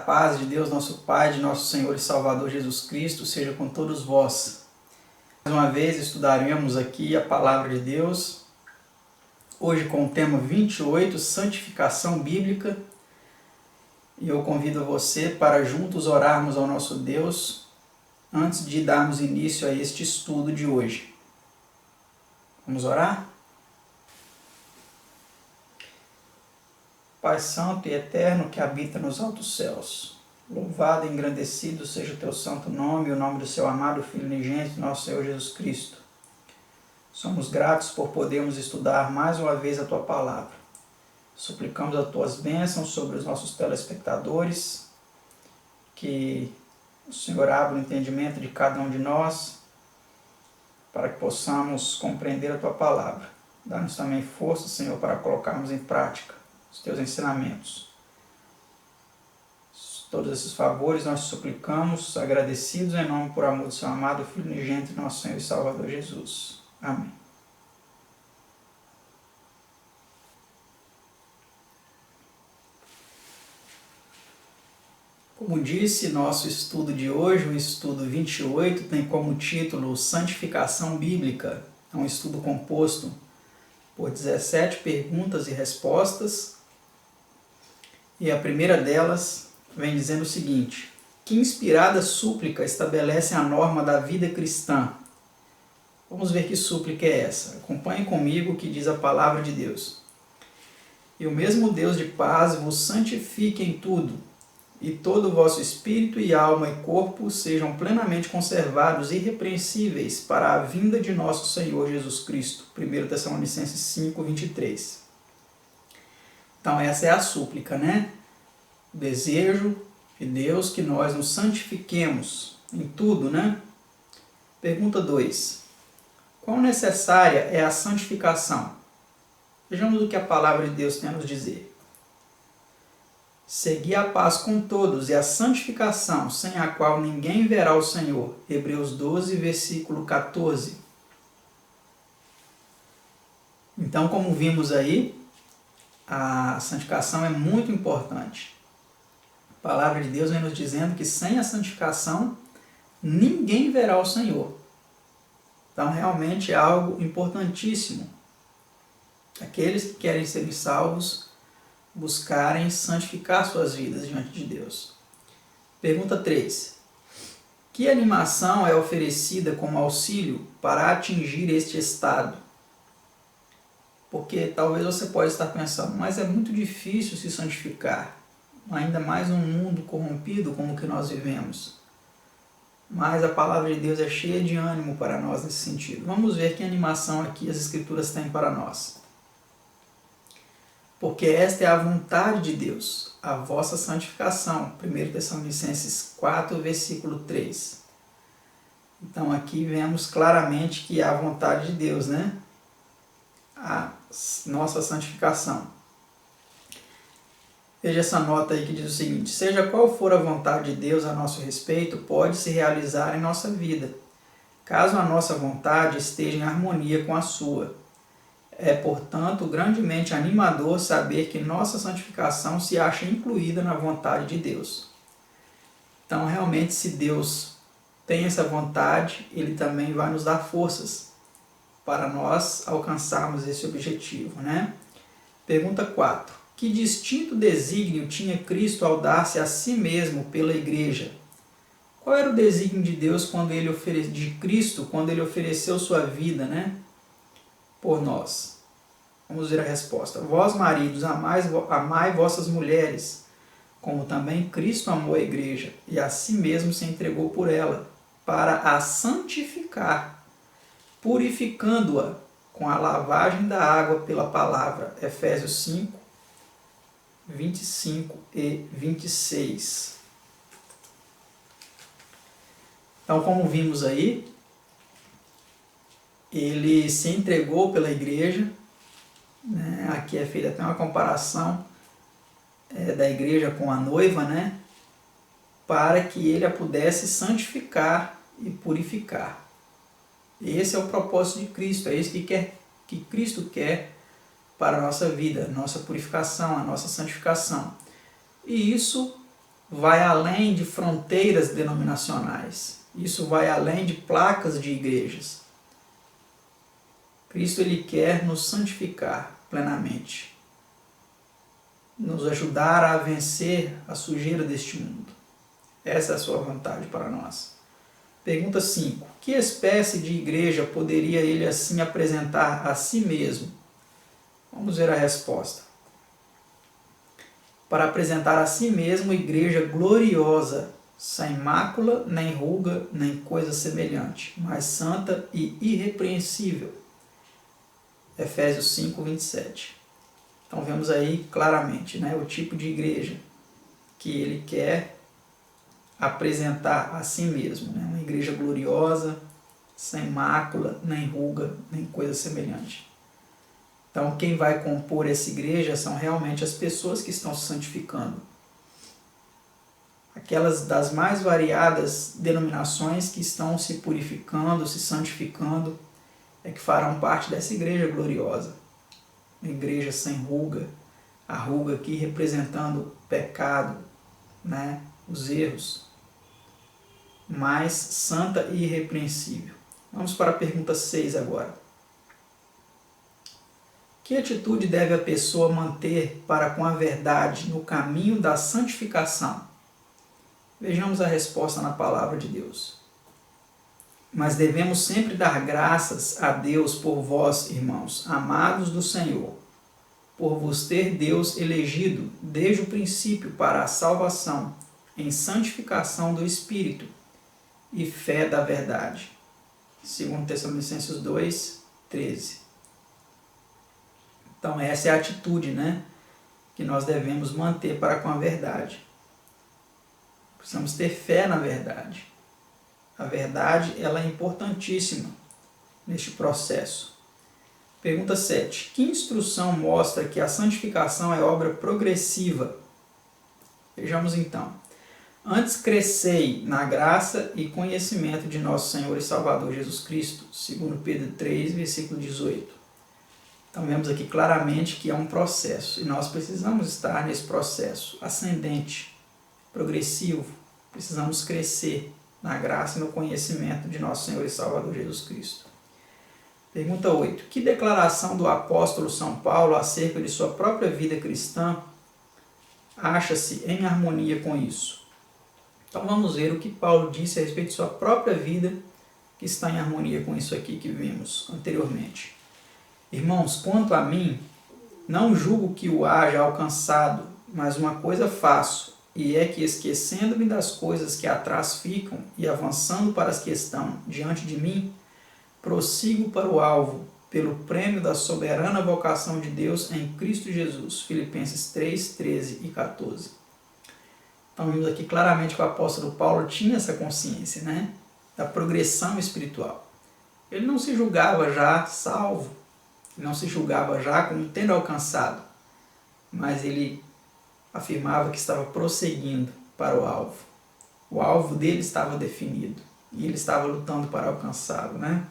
paz de Deus, nosso Pai, de nosso Senhor e Salvador Jesus Cristo, seja com todos vós. Mais uma vez estudaremos aqui a Palavra de Deus, hoje com o tema 28, Santificação Bíblica. E eu convido você para juntos orarmos ao nosso Deus, antes de darmos início a este estudo de hoje. Vamos orar? Pai Santo e Eterno que habita nos altos céus, louvado e engrandecido seja o teu santo nome e o nome do seu amado Filho unigênito, nosso Senhor Jesus Cristo. Somos gratos por podermos estudar mais uma vez a tua palavra. Suplicamos as tuas bênçãos sobre os nossos telespectadores, que o Senhor abra o entendimento de cada um de nós, para que possamos compreender a tua palavra. Dá-nos também força, Senhor, para colocarmos em prática os teus ensinamentos. Todos esses favores nós suplicamos, agradecidos em nome por amor do seu amado Filho unigênito, nosso Senhor e Salvador Jesus. Amém. Como disse, nosso estudo de hoje, o estudo 28, tem como título Santificação Bíblica. É um estudo composto por 17 perguntas e respostas. E a primeira delas vem dizendo o seguinte: que inspirada súplica estabelece a norma da vida cristã? Vamos ver que súplica é essa. Acompanhe comigo o que diz a palavra de Deus. E o mesmo Deus de paz vos santifique em tudo, e todo o vosso espírito e alma e corpo sejam plenamente conservados irrepreensíveis para a vinda de nosso Senhor Jesus Cristo. 1 Tessalonicenses 5, 23. Então essa é a súplica, né? O desejo de Deus que nós nos santifiquemos em tudo, né? Pergunta 2. Quão necessária é a santificação? Vejamos o que a palavra de Deus tem a nos dizer. Segui a paz com todos e a santificação, sem a qual ninguém verá o Senhor. Hebreus 12, versículo 14. Então, como vimos aí, a santificação é muito importante. A palavra de Deus vem nos dizendo que sem a santificação, ninguém verá o Senhor. Então, realmente é algo importantíssimo. Aqueles que querem ser salvos, buscarem santificar suas vidas diante de Deus. Pergunta 3. Que animação é oferecida como auxílio para atingir este estado? Porque talvez você possa estar pensando, mas é muito difícil se santificar, ainda mais num mundo corrompido como o que nós vivemos. Mas a palavra de Deus é cheia de ânimo para nós nesse sentido. Vamos ver que animação aqui as Escrituras têm para nós. Porque esta é a vontade de Deus, a vossa santificação. 1 Tessalonicenses 4, versículo 3. Então aqui vemos claramente que é a vontade de Deus, né? A nossa santificação. Veja essa nota aí que diz o seguinte: seja qual for a vontade de Deus a nosso respeito, pode se realizar em nossa vida, caso a nossa vontade esteja em harmonia com a sua. É, portanto, grandemente animador saber que nossa santificação se acha incluída na vontade de Deus. Então, realmente, se Deus tem essa vontade, Ele também vai nos dar forças para nós alcançarmos esse objetivo, né? Pergunta 4. Que distinto desígnio tinha Cristo ao dar-se a si mesmo pela igreja? Qual era o desígnio de Deus de Cristo quando Ele ofereceu sua vida, né? Por nós? Vamos ver a resposta. Vós, maridos, amai vossas mulheres, como também Cristo amou a igreja, e a si mesmo se entregou por ela, para a santificar, purificando-a com a lavagem da água pela palavra. Efésios 5, 25 e 26. Então, como vimos aí, Ele se entregou pela igreja, né? Aqui é feita até uma comparação da igreja com a noiva, né? Para que Ele a pudesse santificar e purificar. Esse é o propósito de Cristo, é isso que Cristo quer para a nossa vida, a nossa purificação, a nossa santificação. E isso vai além de fronteiras denominacionais. Isso vai além de placas de igrejas. Cristo ele quer nos santificar plenamente, nos ajudar a vencer a sujeira deste mundo. Essa é a sua vontade para nós. Pergunta 5. Que espécie de igreja poderia ele assim apresentar a si mesmo? Vamos ver a resposta. Para apresentar a si mesmo igreja gloriosa, sem mácula, nem ruga, nem coisa semelhante, mas santa e irrepreensível. Efésios 5, 27. Então vemos aí claramente, né, o tipo de igreja que ele quer apresentar a si mesmo, né? Uma igreja gloriosa, sem mácula, nem ruga, nem coisa semelhante. Então quem vai compor essa igreja são realmente as pessoas que estão se santificando. Aquelas das mais variadas denominações que estão se purificando, se santificando, é que farão parte dessa igreja gloriosa. Uma igreja sem ruga, a ruga aqui representando o pecado, né? Os erros, mas santa e irrepreensível. Vamos para a pergunta 6 agora. Que atitude deve a pessoa manter para com a verdade no caminho da santificação? Vejamos a resposta na palavra de Deus. Mas devemos sempre dar graças a Deus por vós, irmãos, amados do Senhor, por vos ter Deus elegido desde o princípio para a salvação, em santificação do Espírito e fé da verdade. 2 Tessalonicenses 2, 13. Então essa é a atitude, né, que nós devemos manter para com a verdade. Precisamos ter fé na verdade. A verdade ela é importantíssima neste processo. Pergunta 7. Que instrução mostra que a santificação é obra progressiva? Vejamos então. Antes crescei na graça e conhecimento de nosso Senhor e Salvador Jesus Cristo, segundo Pedro 3, versículo 18. Então vemos aqui claramente que é um processo, e nós precisamos estar nesse processo ascendente, progressivo. Precisamos crescer na graça e no conhecimento de nosso Senhor e Salvador Jesus Cristo. Pergunta 8. Que declaração do apóstolo São Paulo acerca de sua própria vida cristã acha-se em harmonia com isso? Então vamos ver o que Paulo disse a respeito de sua própria vida, que está em harmonia com isso aqui que vimos anteriormente. Irmãos, quanto a mim, não julgo que o haja alcançado, mas uma coisa faço, e é que esquecendo-me das coisas que atrás ficam e avançando para as que estão diante de mim, prossigo para o alvo, pelo prêmio da soberana vocação de Deus em Cristo Jesus. Filipenses 3, 13 e 14. Então vimos aqui claramente que o apóstolo Paulo tinha essa consciência, né, da progressão espiritual. Ele não se julgava já salvo, não se julgava já como tendo alcançado, mas ele afirmava que estava prosseguindo para o alvo. O alvo dele estava definido e ele estava lutando para alcançá-lo, né?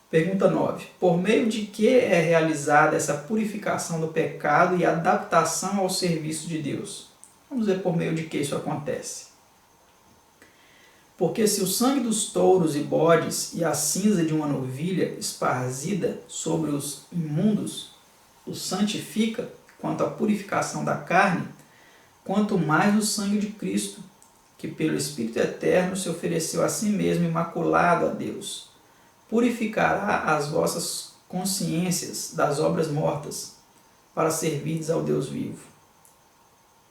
Pergunta 9. Por meio de que é realizada essa purificação do pecado e adaptação ao serviço de Deus? Vamos ver por meio de que isso acontece. Porque se o sangue dos touros e bodes e a cinza de uma novilha esparzida sobre os imundos os santifica quanto à purificação da carne, quanto mais o sangue de Cristo, que pelo Espírito Eterno se ofereceu a si mesmo imaculado a Deus, purificará as vossas consciências das obras mortas, para servirdes ao Deus vivo.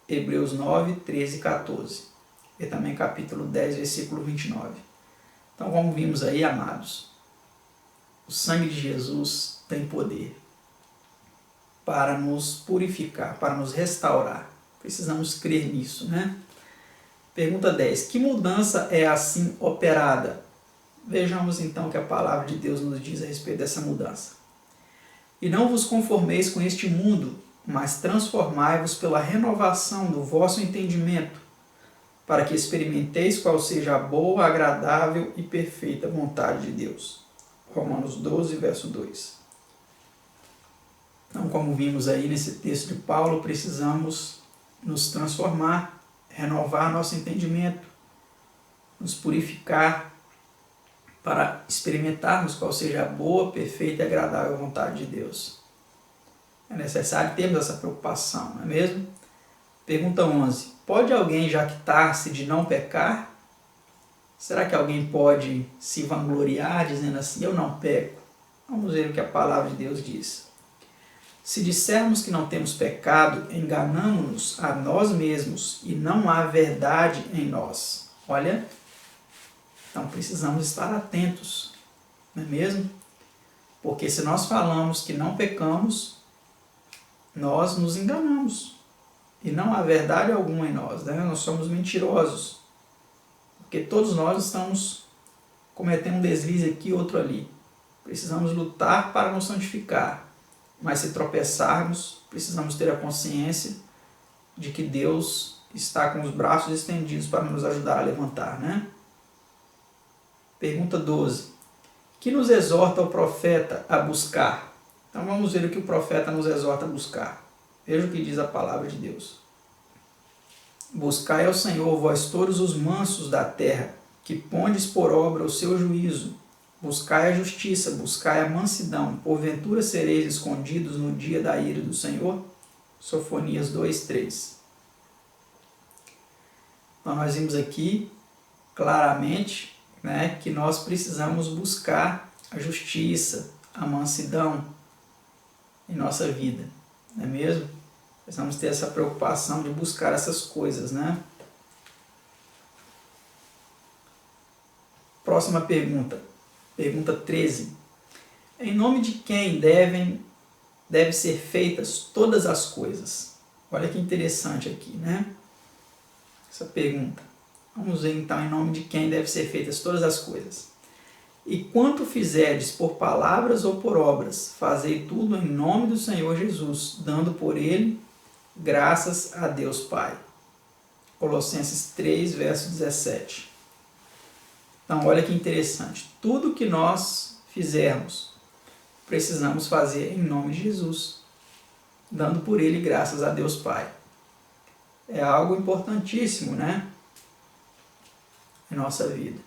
Hebreus 9, 13 e 14. E também capítulo 10, versículo 29. Então, como vimos aí, amados, o sangue de Jesus tem poder para nos purificar, para nos restaurar. Precisamos crer nisso, né? Pergunta 10. Que mudança é assim operada? Vejamos então o que a palavra de Deus nos diz a respeito dessa mudança. E não vos conformeis com este mundo, mas transformai-vos pela renovação do vosso entendimento, para que experimenteis qual seja a boa, agradável e perfeita vontade de Deus. Romanos 12, verso 2. Então, como vimos aí nesse texto de Paulo, precisamos nos transformar, renovar nosso entendimento, nos purificar para experimentarmos qual seja a boa, perfeita e agradável vontade de Deus. É necessário termos essa preocupação, não é mesmo? Pergunta 11. Pode alguém jactar-se de não pecar? Será que alguém pode se vangloriar dizendo assim, eu não peco? Vamos ver o que a palavra de Deus diz. Se dissermos que não temos pecado, enganamo-nos a nós mesmos e não há verdade em nós. Olha, então precisamos estar atentos, não é mesmo? Porque se nós falamos que não pecamos, nós nos enganamos. E não há verdade alguma em nós, né? Nós somos mentirosos. Porque todos nós estamos cometendo um deslize aqui e outro ali. Precisamos lutar para nos santificar. Mas se tropeçarmos, precisamos ter a consciência de que Deus está com os braços estendidos para nos ajudar a levantar, né? Pergunta 12. Que nos exorta o profeta a buscar? Então vamos ver o que o profeta nos exorta a buscar. Veja o que diz a palavra de Deus. Buscai ao Senhor, vós todos os mansos da terra, que pondes por obra o seu juízo. Buscai a justiça, buscai a mansidão, porventura sereis escondidos no dia da ira do Senhor? Sofonias 2:3. Então nós vimos aqui claramente, né, que nós precisamos buscar a justiça, a mansidão em nossa vida, não é mesmo? Precisamos ter essa preocupação de buscar essas coisas, né? Próxima pergunta. Pergunta 13. Em nome de quem deve ser feitas todas as coisas? Olha que interessante aqui, né? Essa pergunta. Vamos ver então em nome de quem deve ser feitas todas as coisas. E quanto fizerdes por palavras ou por obras, fazei tudo em nome do Senhor Jesus, dando por ele graças a Deus Pai. Colossenses 3, verso 17. Então, olha que interessante. Tudo que nós fizermos, precisamos fazer em nome de Jesus, dando por ele graças a Deus Pai. É algo importantíssimo, né? Em nossa vida.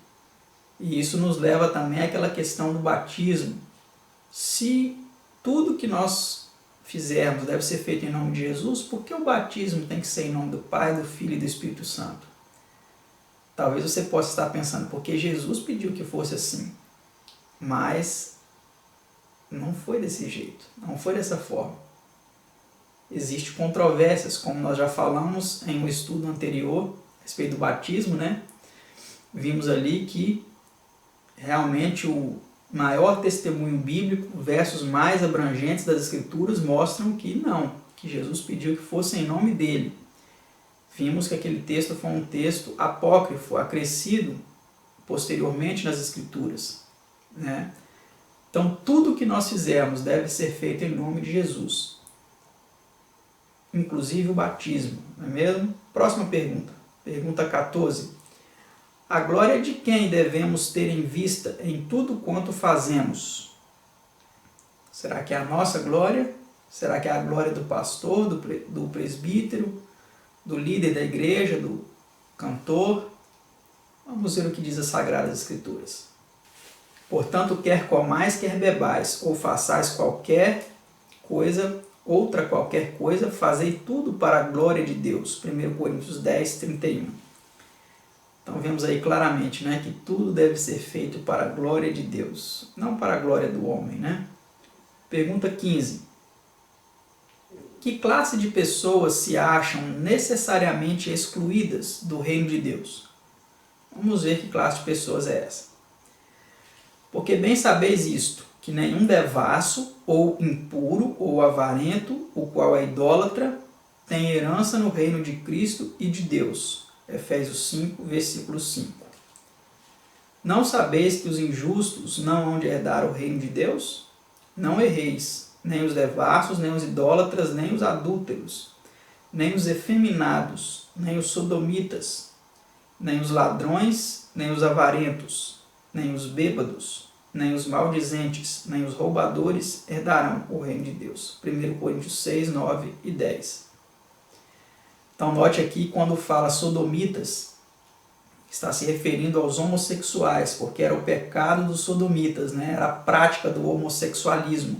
E isso nos leva também àquela questão do batismo. Se tudo que nós fizermos deve ser feito em nome de Jesus, por que o batismo tem que ser em nome do Pai, do Filho e do Espírito Santo? Talvez você possa estar pensando, porque Jesus pediu que fosse assim. Mas não foi desse jeito, não foi dessa forma. Existem controvérsias, como nós já falamos em um estudo anterior, a respeito do batismo, né? Vimos ali que realmente o maior testemunho bíblico, versos mais abrangentes das Escrituras, mostram que não, que Jesus pediu que fosse em nome dele. Vimos que aquele texto foi um texto apócrifo, acrescido posteriormente nas Escrituras, né? Então, tudo que nós fizermos deve ser feito em nome de Jesus, inclusive o batismo, não é mesmo? Próxima pergunta, pergunta 14. A glória de quem devemos ter em vista em tudo quanto fazemos? Será que é a nossa glória? Será que é a glória do pastor, do presbítero, do líder da igreja, do cantor? Vamos ver o que diz as Sagradas Escrituras. Portanto, quer comais, quer bebais, ou façais qualquer coisa, outra qualquer coisa, fazei tudo para a glória de Deus. 1 Coríntios 10, 31. Então vemos aí claramente, né, que tudo deve ser feito para a glória de Deus, não para a glória do homem, né? Pergunta 15. Que classe de pessoas se acham necessariamente excluídas do reino de Deus? Vamos ver que classe de pessoas é essa. Porque bem sabeis isto, que nenhum devasso, ou impuro, ou avarento, o qual é idólatra, tem herança no reino de Cristo e de Deus. Efésios 5, versículo 5. Não sabeis que os injustos não hão de herdar o reino de Deus? Não erreis, nem os devassos, nem os idólatras, nem os adúlteros, nem os efeminados, nem os sodomitas, nem os ladrões, nem os avarentos, nem os bêbados, nem os maldizentes, nem os roubadores herdarão o reino de Deus. 1 Coríntios 6, 9 e 10. Então note aqui quando fala sodomitas, está se referindo aos homossexuais, porque era o pecado dos sodomitas, né? Era a prática do homossexualismo.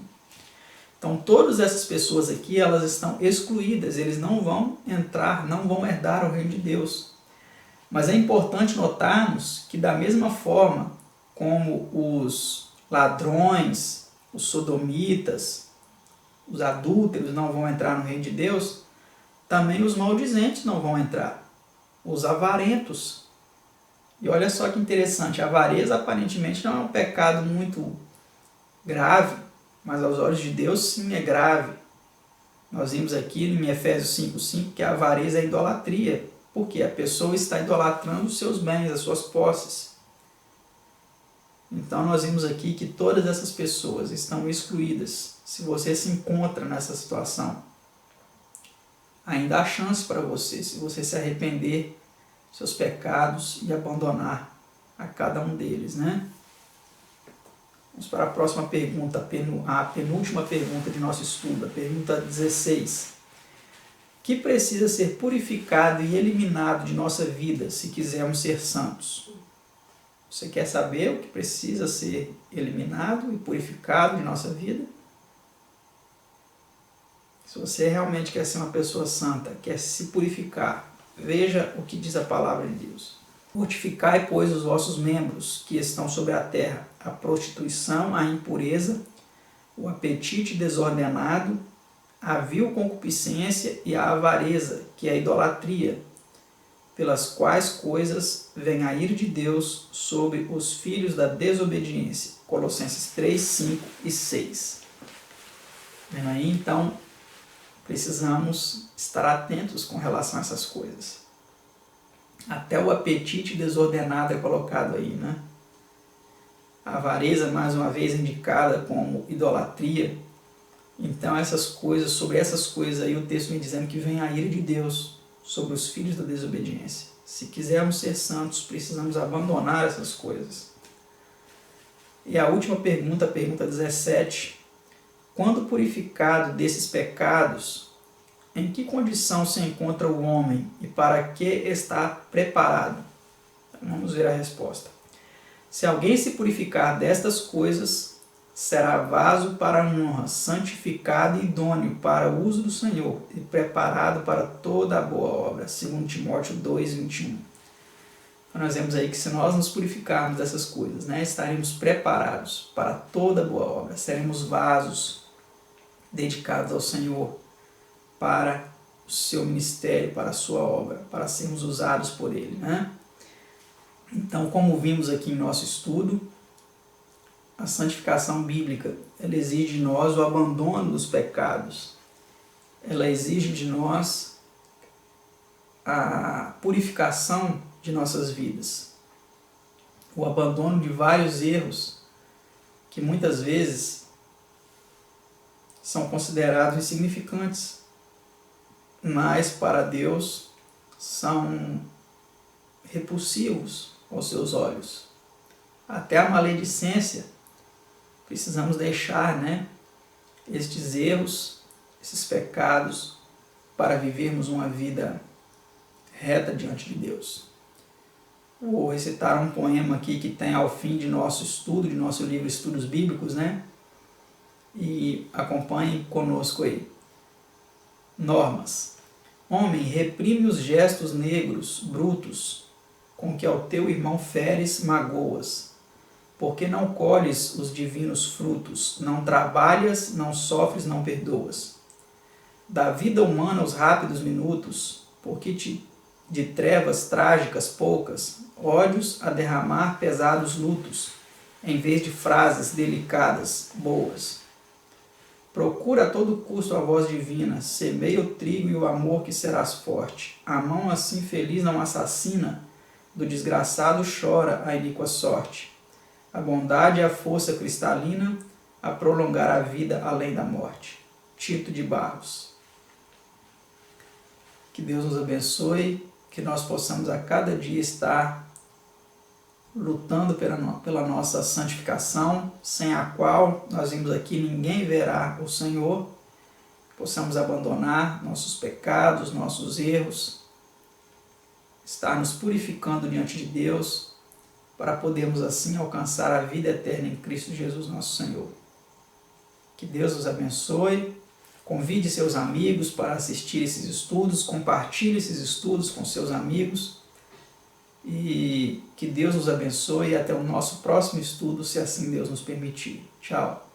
Então todas essas pessoas aqui, elas estão excluídas, eles não vão entrar, não vão herdar o reino de Deus. Mas é importante notarmos que da mesma forma como os ladrões, os sodomitas, os adúlteros não vão entrar no reino de Deus, também os maldizentes não vão entrar, os avarentos. E olha só que interessante, a avareza aparentemente não é um pecado muito grave, mas aos olhos de Deus sim é grave. Nós vimos aqui em Efésios 5:5 que a avareza é idolatria, porque a pessoa está idolatrando os seus bens, as suas posses. Então nós vimos aqui que todas essas pessoas estão excluídas. Se você se encontra nessa situação, ainda há chance para você, se você se arrepender dos seus pecados e abandonar a cada um deles, né? Vamos para a próxima pergunta, a penúltima pergunta de nosso estudo, a pergunta 16. O que precisa ser purificado e eliminado de nossa vida se quisermos ser santos? Você quer saber o que precisa ser eliminado e purificado de nossa vida? Se você realmente quer ser uma pessoa santa, quer se purificar, veja o que diz a palavra de Deus. Mortificai, pois, os vossos membros que estão sobre a terra, a prostituição, a impureza, o apetite desordenado, a vil concupiscência e a avareza, que é a idolatria, pelas quais coisas vem a ira de Deus sobre os filhos da desobediência. Colossenses 3, 5 e 6. Vendo aí, então, precisamos estar atentos com relação a essas coisas. Até o apetite desordenado é colocado aí, né? A avareza, mais uma vez, indicada como idolatria. Então, sobre essas coisas aí, o texto vem dizendo que vem a ira de Deus sobre os filhos da desobediência. Se quisermos ser santos, precisamos abandonar essas coisas. E a última pergunta, a pergunta 17. Quando purificado desses pecados, em que condição se encontra o homem e para que está preparado? Vamos ver a resposta. Se alguém se purificar destas coisas, será vaso para a honra, santificado e idôneo para o uso do Senhor e preparado para toda a boa obra. 2 Timóteo 2, 21. Então nós vemos aí que se nós nos purificarmos dessas coisas, né, estaremos preparados para toda a boa obra. Seremos vasos dedicados ao Senhor para o seu ministério, para a sua obra, para sermos usados por Ele, né? Então, como vimos aqui em nosso estudo, a santificação bíblica, ela exige de nós o abandono dos pecados. Ela exige de nós a purificação de nossas vidas. O abandono de vários erros que muitas vezes são considerados insignificantes, mas para Deus são repulsivos aos seus olhos. Até a maledicência, precisamos deixar, né, estes erros, esses pecados, para vivermos uma vida reta diante de Deus. Vou recitar um poema aqui que tem ao fim de nosso estudo, de nosso livro Estudos Bíblicos, né? E acompanhem conosco aí. Normas. Homem, reprime os gestos negros, brutos, com que ao teu irmão feres, magoas. Porque não colhes os divinos frutos, não trabalhas, não sofres, não perdoas. Da vida humana os rápidos minutos, porque de trevas trágicas poucas, ódios a derramar pesados lutos, em vez de frases delicadas, boas. Procura a todo custo a voz divina, semeia o trigo e o amor que serás forte. A mão assim feliz não assassina, do desgraçado chora a iníqua sorte. A bondade é a força cristalina a prolongar a vida além da morte. Tito de Barros. Que Deus nos abençoe, que nós possamos a cada dia estar lutando pela nossa santificação, sem a qual, nós vimos aqui, ninguém verá o Senhor, possamos abandonar nossos pecados, nossos erros, estar nos purificando diante de Deus, para podermos assim alcançar a vida eterna em Cristo Jesus nosso Senhor. Que Deus os abençoe, convide seus amigos para assistir esses estudos, compartilhe esses estudos com seus amigos e que Deus nos abençoe e até o nosso próximo estudo, se assim Deus nos permitir. Tchau!